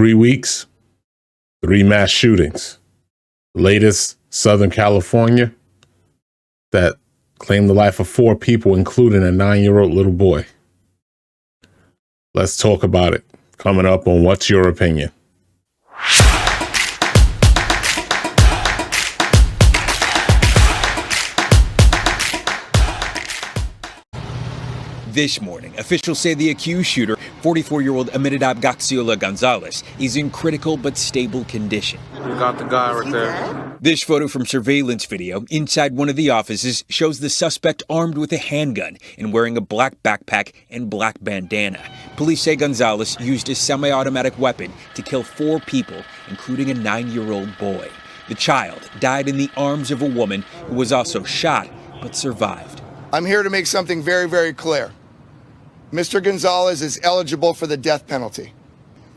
3 weeks, 3 mass shootings. Latest, Southern California, that claimed the life of 4 people, including a 9-year-old little boy. Let's talk about it. Coming up on What's Your Opinion? This morning, officials say the accused shooter, 44-year-old Aminadab Gaxiola Gonzalez, is in critical but stable condition. You got the guy right there. This photo from surveillance video inside one of the offices shows the suspect armed with a handgun and wearing a black backpack and black bandana. Police say Gonzalez used a semi-automatic weapon to kill 4 people, including a 9-year-old boy. The child died in the arms of a woman who was also shot but survived. I'm here to make something very, very clear. Mr. Gonzalez is eligible for the death penalty.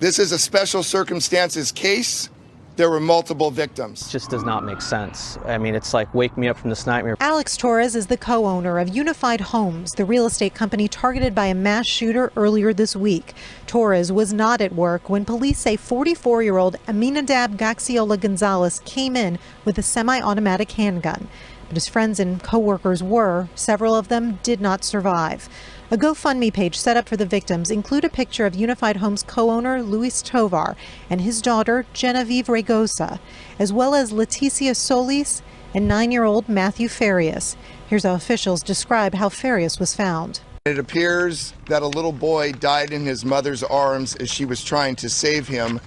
This is a special circumstances case. There were multiple victims. It just does not make sense. I mean, it's like wake me up from this nightmare. Alex Torres is the co-owner of Unified Homes, the real estate company targeted by a mass shooter earlier this week. Torres was not at work when police say 44-year-old Aminadab Gaxiola Gonzalez came in with a semi-automatic handgun. But his friends and co-workers were. Several of them did not survive. A GoFundMe page set up for the victims include a picture of Unified Homes co-owner Luis Tovar and his daughter Genevieve Regosa, as well as Leticia Solis and 9-year-old Matthew Farias. Here's how officials describe how Farias was found. It appears that a little boy died in his mother's arms as she was trying to save him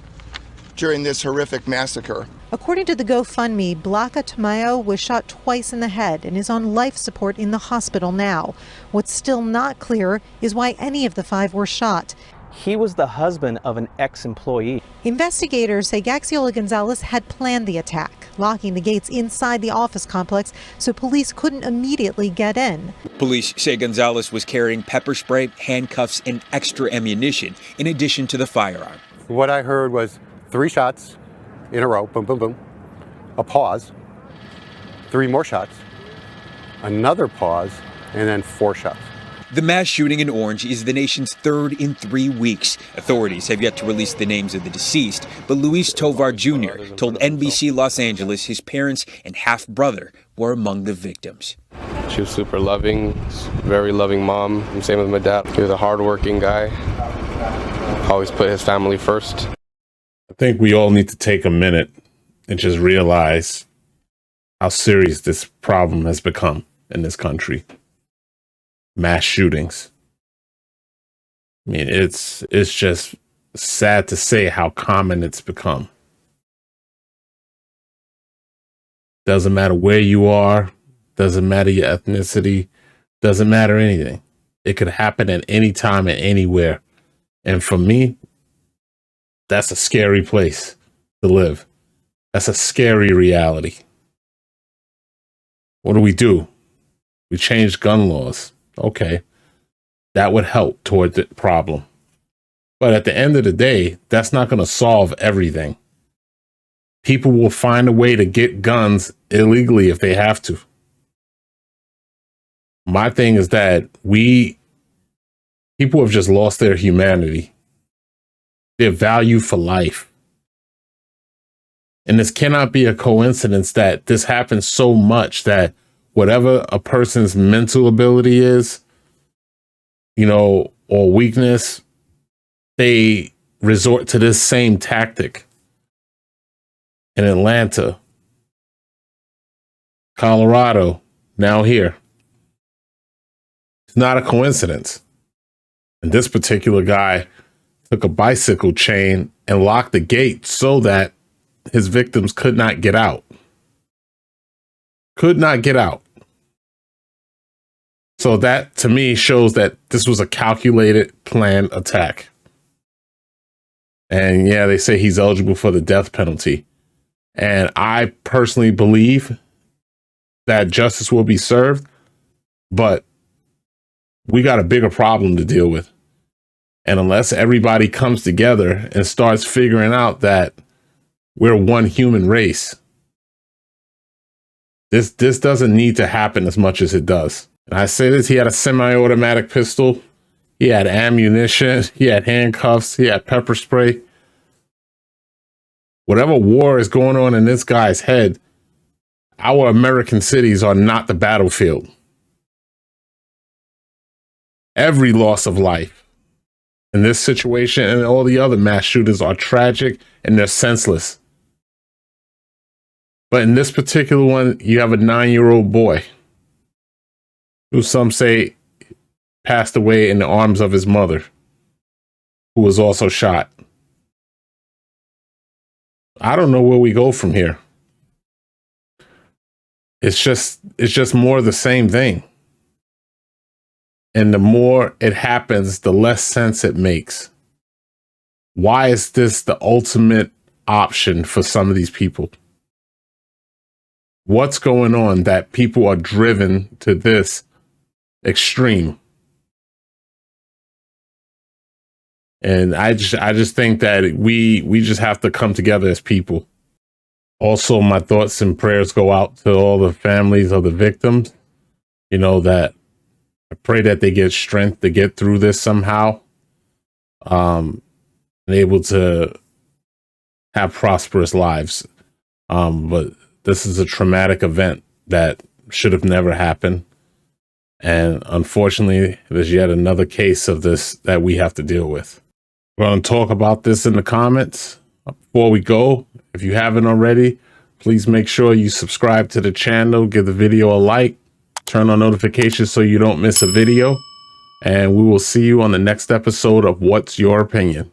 during this horrific massacre. According to the GoFundMe, Blanca Tamayo was shot twice in the head and is on life support in the hospital now. What's still not clear is why any of the 5 were shot. He was the husband of an ex-employee. Investigators say Gaxiola Gonzalez had planned the attack, locking the gates inside the office complex so police couldn't immediately get in. Police say Gonzalez was carrying pepper spray, handcuffs, and extra ammunition, in addition to the firearm. What I heard was 3 shots in a row, boom, boom, boom, a pause, 3 more shots, another pause, and then 4 shots. The mass shooting in Orange is the nation's 3rd in 3 weeks. Authorities have yet to release the names of the deceased, but Luis Tovar Jr. told NBC Los Angeles his parents and half-brother were among the victims. She was super loving, very loving mom, and same with my dad. He was a hardworking guy, always put his family first. I think we all need to take a minute and just realize how serious this problem has become in this country. Mass shootings. I mean, it's just sad to say how common it's become. Doesn't matter where you are, doesn't matter your ethnicity, doesn't matter anything. It could happen at any time and anywhere. And for me, that's a scary place to live. That's a scary reality. What do? We changed gun laws. Okay. That would help toward the problem. But at the end of the day, that's not going to solve everything. People will find a way to get guns illegally if they have to. My thing is that people have just lost their humanity, their value for life. And this cannot be a coincidence that this happens so much that whatever a person's mental ability is, or weakness, they resort to this same tactic. In Atlanta, Colorado, now here. It's not a coincidence. And this particular guy took a bicycle chain and locked the gate so that his victims could not get out. Could not get out. So that, to me, shows that this was a calculated, planned attack. And yeah, they say he's eligible for the death penalty. And I personally believe that justice will be served, but we got a bigger problem to deal with. And unless everybody comes together and starts figuring out that we're one human race, this doesn't need to happen as much as it does. And I say this, he had a semi-automatic pistol, he had ammunition, he had handcuffs, he had pepper spray. Whatever war is going on in this guy's head, our American cities are not the battlefield. Every loss of life in this situation and all the other mass shooters are tragic and they're senseless. But in this particular one, you have a 9-year-old boy who some say passed away in the arms of his mother, who was also shot. I don't know where we go from here. It's just more of the same thing. And the more it happens, the less sense it makes. Why is this the ultimate option for some of these people? What's going on that people are driven to this extreme? And I just think that we just have to come together as people. Also, my thoughts and prayers go out to all the families of the victims. You know, that I pray that they get strength to get through this somehow. And able to have prosperous lives. But this is a traumatic event that should have never happened. And unfortunately, there's yet another case of this that we have to deal with. We're going to talk about this in the comments. Before we go, if you haven't already, please make sure you subscribe to the channel, give the video a like, turn on notifications so you don't miss a video. And we will see you on the next episode of What's Your Opinion?